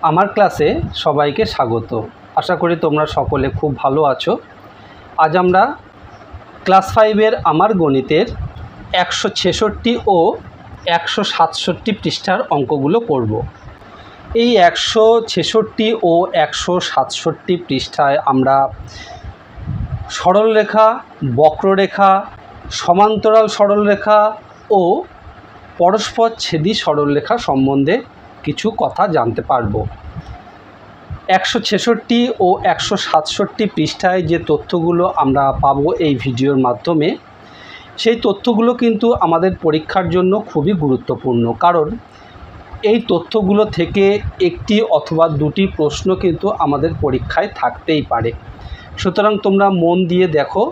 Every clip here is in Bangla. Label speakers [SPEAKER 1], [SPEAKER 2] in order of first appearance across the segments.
[SPEAKER 1] আমার ক্লাসে সবাইকে স্বাগত। আশা করি তোমরা সকলে খুব ভালো আছো। আজ আমরা ক্লাস 5-এর আমার গণিতের 166 ও 167 পৃষ্ঠার অঙ্কগুলো করব। এই 166 ও 167 পৃষ্ঠায় আমরা সরলরেখা, বক্ররেখা, সমান্তরাল সরলরেখা ও পরস্পর ছেদি সরলরেখা সম্বন্ধে কিছু কথা জানতে পারবো। 166 ও 167 পৃষ্ঠায় যে তথ্যগুলো আমরা পাবো এই ভিডিওর মাধ্যমে, সেই তথ্যগুলো কিন্তু আমাদের পরীক্ষার জন্য খুবই গুরুত্বপূর্ণ, কারণ এই তথ্যগুলো থেকে একটি অথবা দুটি প্রশ্ন কিন্তু আমাদের পরীক্ষায় থাকতেই পারে। সুতরাং তোমরা মন দিয়ে দেখো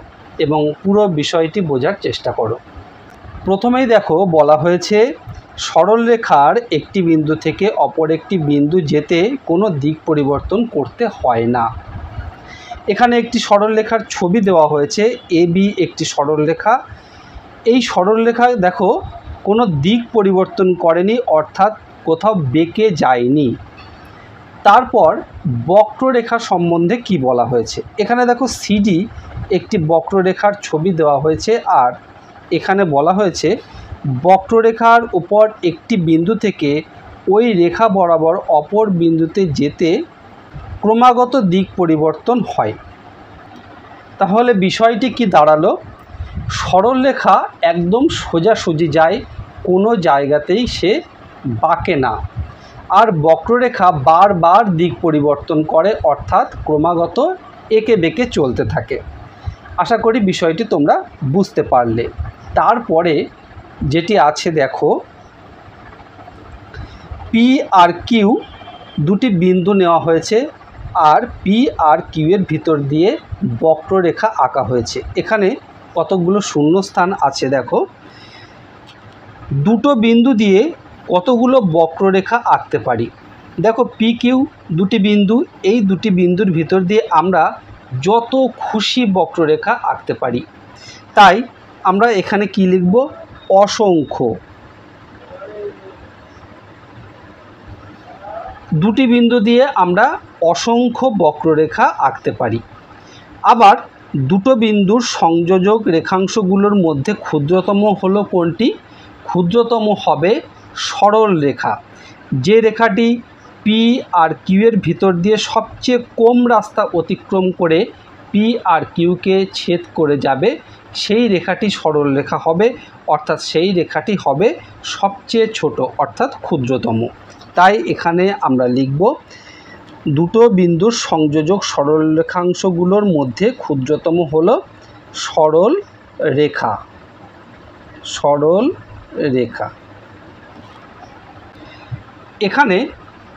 [SPEAKER 1] এবং পুরো বিষয়টি বোঝার চেষ্টা করো। প্রথমেই দেখো, বলা হয়েছে সরলরেখার একটি বিন্দু থেকে অপর একটি বিন্দু যেতে কোনো দিক পরিবর্তন করতে হয় না। এখানে একটি সরলরেখার ছবি দেওয়া হয়েছে। AB একটি সরলরেখা। এই সরলরেখা দেখো কোনো দিক পরিবর্তন করেনি, অর্থাৎ কোথাও বেঁকে যায়নি। তারপর বক্ররেখা সম্বন্ধে কি বলা হয়েছে, এখানে দেখো CD একটি বক্ররেখার ছবি দেওয়া হয়েছে, আর এখানে বলা হয়েছে বক্ররেখার উপর একটি বিন্দু থেকে ওই রেখা বরাবর অপর বিন্দুতে যেতে ক্রমাগত দিক পরিবর্তন হয়। তাহলে বিষয়টি কি দাঁড়ালো? সরলরেখা একদম সোজাসুজি যায়, কোনো জায়গাতেই সে বাঁকে না। আর বক্ররেখা বারবার দিক পরিবর্তন করে, অর্থাৎ ক্রমাগত এঁকে বেঁকে চলতে থাকে। আশা করি বিষয়টি তোমরা বুঝতে পারলে। তারপরে যেটি আছে দেখো, P আর Q দুটি বিন্দু নেওয়া হয়েছে, আর P আর Q এর ভিতর দিয়ে বক্ররেখা আঁকা হয়েছে। এখানে কতগুলো শূন্যস্থান আছে দেখো। দুটো বিন্দু দিয়ে কতগুলো বক্ররেখা আঁকতে পারি দেখো। PQ দুটি বিন্দু, এই দুটি বিন্দুর ভিতর দিয়ে আমরা যত খুশি বক্ররেখা আঁকতে পারি। তাই আমরা এখানে কি লিখব? অসংখ্য। দুটি বিন্দু দিয়ে আমরা অসংখ্য বক্ররেখা আঁকতে পারি। আবার দুটো বিন্দুর সংযোজক রেখাংশগুলোর মধ্যে ক্ষুদ্রতম হলো কোনটি? ক্ষুদ্রতম হবে সরল রেখা। যে রেখাটি P আর Q এর ভিতর দিয়ে সবচেয়ে কম রাস্তা অতিক্রম করে P আর Qকে ছেদ করে যাবে, সেই রেখাটি সরল রেখা হবে, অর্থাৎ সেই রেখাটি হবে সবচেয়ে ছোট, অর্থাৎ ক্ষুদ্রতম। তাই এখানে আমরা লিখব দুটো বিন্দুর সংযোজক সরল রেখাংশগুলোর মধ্যে ক্ষুদ্রতম হলো সরল রেখা। সরল রেখা। এখানে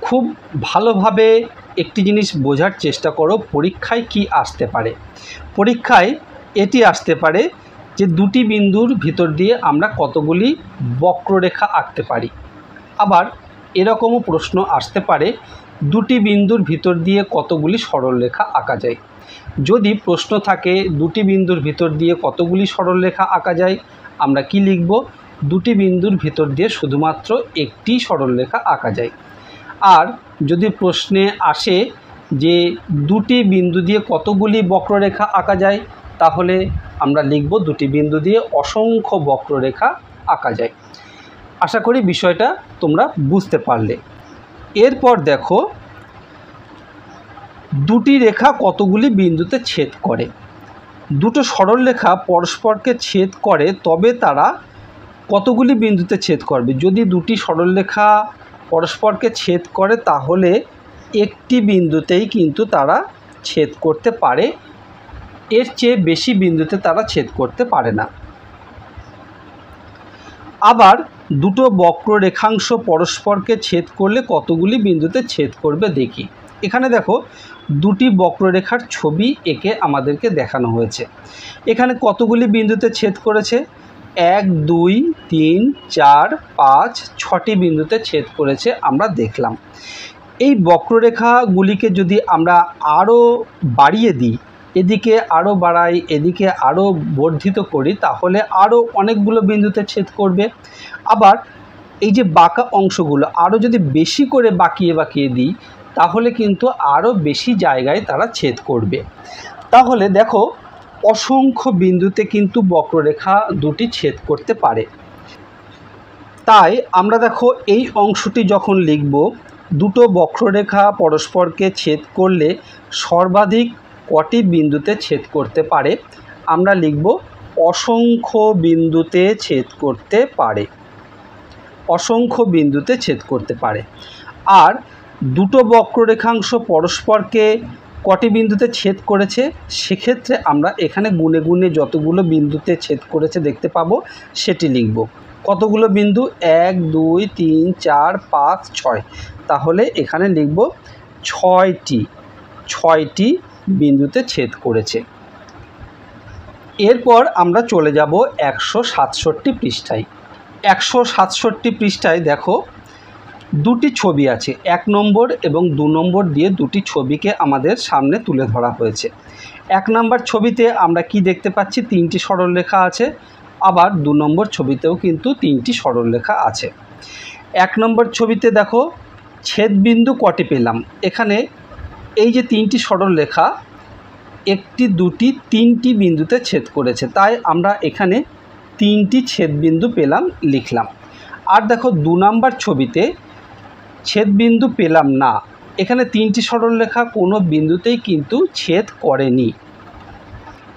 [SPEAKER 1] খুব ভালোভাবে একটি জিনিস বোঝার চেষ্টা করো, পরীক্ষায় কি আসতে পারে। পরীক্ষায় এটি আসতে পারে যে দুটি বিন্দুর ভিতর দিয়ে আমরা কতগুলি বক্ররেখা আঁকতে পারি। আবার এরকমও প্রশ্ন আসতে পারে দুটি বিন্দুর ভিতর দিয়ে কতগুলি সরলরেখা আঁকা যায়। যদি প্রশ্ন থাকে দুটি বিন্দুর ভিতর দিয়ে কতগুলি সরলরেখা আঁকা যায়, আমরা কি লিখব? দুটি বিন্দুর ভিতর দিয়ে শুধুমাত্র একটি সরলরেখা আঁকা যায়। আর যদি প্রশ্নে আসে যে দুটি বিন্দু দিয়ে কতগুলি বক্ররেখা আঁকা যায়, তাহলে আমরা লিখব দুটি বিন্দু দিয়ে অসংখ্য বক্ররেখা আঁকা যায়। আশা করি বিষয়টা তোমরা বুঝতে পারলে। এরপর দেখো, দুটি রেখা কতগুলি বিন্দুতে ছেদ করে। দুটো সরলরেখা পরস্পরকে ছেদ করে, তবে তারা কতগুলি বিন্দুতে ছেদ করবে। যদি দুটি সরলরেখা পরস্পরকে ছেদ করে, তাহলে একটি বিন্দুতেই কিন্তু তারা ছেদ করতে পারে, এর চেয়ে বেশি বিন্দুতে তারা ছেদ করতে পারে না। আবার দুটো বক্ররেখাংশ পরস্পরকে ছেদ করলে কতগুলি বিন্দুতে ছেদ করবে দেখি। এখানে দেখো দুটি বক্ররেখার ছবি এঁকে আমাদেরকে দেখানো হয়েছে। এখানে কতগুলি বিন্দুতে ছেদ করেছে? 1, 2, 3, 4, 5, 6টি বিন্দুতে ছেদ করেছে আমরা দেখলাম। এই বক্ররেখাগুলিকে যদি আমরা আরও বাড়িয়ে দিই, এদিকে আরও বাড়াই, এদিকে আরও বর্ধিত করি, তাহলে আরও অনেকগুলো বিন্দুতে ছেদ করবে। আবার এই যে বাঁকা অংশগুলো আরও যদি বেশি করে বাঁকিয়ে বাঁকিয়ে দিই, তাহলে কিন্তু আরও বেশি জায়গায় তারা ছেদ করবে। তাহলে দেখো অসংখ্য বিন্দুতে কিন্তু বক্ররেখা দুটি ছেদ করতে পারে। তাই আমরা দেখো এই অংশটি যখন লিখব, দুটো বক্ররেখা পরস্পরকে ছেদ করলে সর্বাধিক কটি বিন্দুতে ছেদ করতে পারে, আমরা লিখব অসংখ্য বিন্দুতে ছেদ করতে পারে। অসংখ্য বিন্দুতে ছেদ করতে পারে। আর দুটো বক্ররেখাংশ পরস্পরকে কটি বিন্দুতে ছেদ করেছে, সেক্ষেত্রে আমরা এখানে গুণে গুণে যতগুলো বিন্দুতে ছেদ করেছে দেখতে পাবো সেটি লিখব। কতগুলো বিন্দু? 1 2 3 4 5 6। তাহলে এখানে লিখব 6টি বিন্দুতে ছেদ করেছে। এরপর আমরা চলে যাব 167 পৃষ্ঠায়। 167 পৃষ্ঠায় দেখো দুটি ছবি আছে, 1 নম্বর এবং 2 নম্বর দিয়ে দুটি ছবিকে আমাদের সামনে তুলে ধরা হয়েছে। 1 নম্বর ছবিতে আমরা কি দেখতে পাচ্ছি? 3টি সরলরেখা আছে। আবার 2 নম্বর ছবিতেও কিন্তু 3টি সরলরেখা আছে। 1 নম্বর ছবিতে দেখো ছেদবিন্দু কটি পেলাম? এখানে এই যে 3টি সরলরেখা 1টি 2টি 3টি বিন্দুতে ছেদ করেছে, তাই আমরা এখানে 3টি ছেদবিন্দু পেলাম লিখলাম। আর দেখো 2 নম্বর ছবিতে ছেদবিন্দু পেলাম না, এখানে 3টি সরলরেখা কোনো বিন্দুতেই কিন্তু ছেদ করেনি।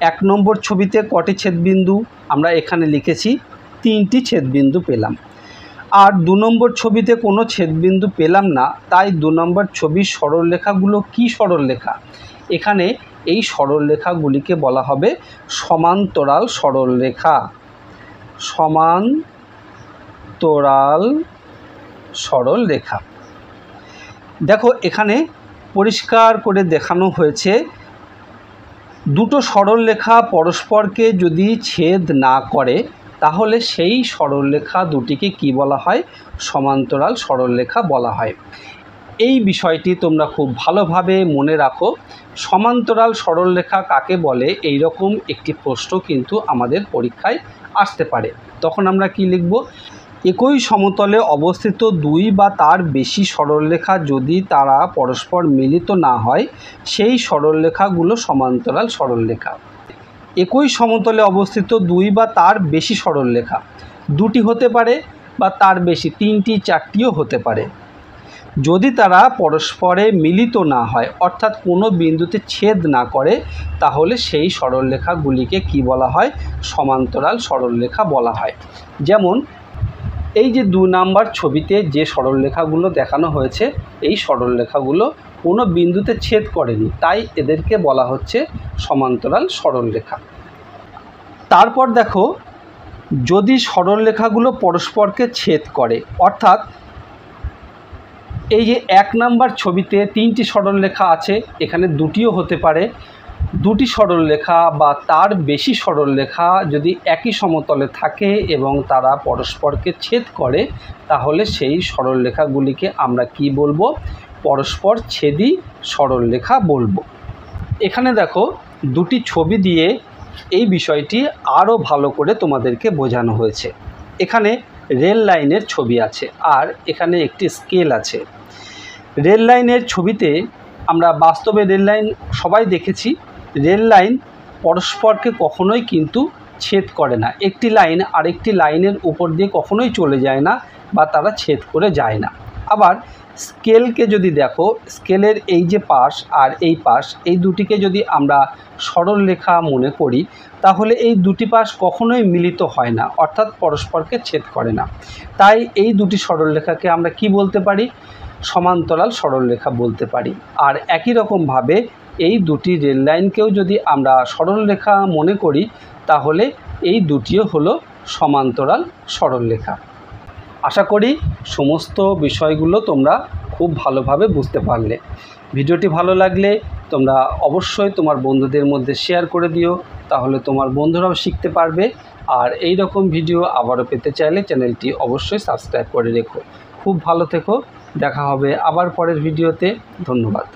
[SPEAKER 1] 1 নম্বর ছবিতে কটি ছেদবিন্দু? আমরা এখানে লিখেছি 3টি ছেদবিন্দু পেলাম। আর 2 নম্বর ছবিতে কোনো ছেদবিন্দু পেলাম না, তাই 2 নম্বর ছবির সরলরেখাগুলো কি সরলরেখা? এখানে এই সরলরেখাগুলিকে বলা হবে সমান্তরাল সরলরেখা। সমান্তরাল সরলরেখা। দেখো এখানে পরিষ্কার করে দেখানো হয়েছে, দুটো সরলরেখা পরস্পরকে যদি ছেদ না করে তাহলে সেই সরলরেখা দুটিকে কি বলা হয়? সমান্তরাল সরলরেখা বলা হয়। এই বিষয়টি তোমরা খুব ভালোভাবে মনে রাখো। সমান্তরাল সরলরেখা কাকে বলে? এই রকম একটি প্রশ্ন কিন্তু আমাদের পরীক্ষায় আসতে পারে। তখন আমরা কি লিখব? একই সমতলে অবস্থিত 2 বা তার বেশি সরলরেখা যদি তারা পরস্পর মিলিত না হয়, সেই সরলরেখাগুলো সমান্তরাল সরলরেখা। একই সমতলে অবস্থিত 2 বা তার বেশি সরলরেখা, 2টি হতে পারে বা তার বেশি, 3টি 4টিও হতে পারে। যদি তারা পরস্পরে মিলিত না হয়, অর্থাৎ কোনো বিন্দুতে ছেদ না করে, তাহলে সেই সরলরেখাগুলিকে কি বলা হয়? সমান্তরাল সরলরেখা বলা হয়। যেমন এই যে 2 নম্বর ছবিতে যে সরলরেখাগুলো দেখানো হয়েছে, এই সরলরেখাগুলো কোনো বিন্দুতে ছেদ করেনি, তাই এদেরকে বলা হচ্ছে সমান্তরাল সরলরেখা। তারপর দেখো যদি সরলরেখাগুলো পরস্পরকে ছেদ করে, অর্থাৎ এই যে 1 নম্বর ছবিতে 3টি সরলরেখা আছে, এখানে 2টিও হতে পারে। 2টি সরলরেখা বা তার বেশি সরলরেখা যদি একই সমতলে থাকে এবং তারা পরস্পরকে ছেদ করে, তাহলে সেই সরলরেখাগুলিকে আমরা কি বলবো? পরস্পর ছেদী সরলরেখা বলবো। এখানে দেখো দুটি ছবি দিয়ে এই বিষয়টি আরও ভালো করে তোমাদেরকে বোঝানো হয়েছে। এখানে রেল লাইনের ছবি আছে আর এখানে একটি স্কেল আছে। রেল লাইনের ছবিতে আমরা বাস্তবে রেল লাইন সবাই দেখেছি, রেল লাইন পরস্পরকে কখনোই কিন্তু ছেদ করে না। একটি লাইন আরেকটি লাইনের উপর দিয়ে কখনোই চলে যায় না বা তারা ছেদ করে যায় না। আবার স্কেলকে যদি দেখো, স্কেলের এই যে পাশ আর এই পাশ, এই দুটিকে যদি আমরা সরলরেখা মনে করি, তাহলে এই দুটি পাশ কখনোই মিলিত হয় না, অর্থাৎ পরস্পরকে ছেদ করে না। তাই এই দুটি সরলরেখাকে আমরা কি বলতে পারি? সমান্তরাল সরলরেখা বলতে পারি। আর একই রকমভাবে এই দুটি রেল লাইনকেও যদি আমরা সরলরেখা মনে করি, তাহলে এই দুটিও হলো সমান্তরাল সরলরেখা। আশা করি সমস্ত বিষয়গুলো তোমরা খুব ভালোভাবে বুঝতে পারলে। ভিডিওটি ভালো লাগলে তোমরা অবশ্যই তোমার বন্ধুদের মধ্যে শেয়ার করে দিও, তাহলে তোমার বন্ধুরাও শিখতে পারবে। আর এই রকম ভিডিও আবারও পেতে চাইলে চ্যানেলটি অবশ্যই সাবস্ক্রাইব করে রেখো। খুব ভালো থেকো, দেখা হবে আবার পরের ভিডিওতে। ধন্যবাদ।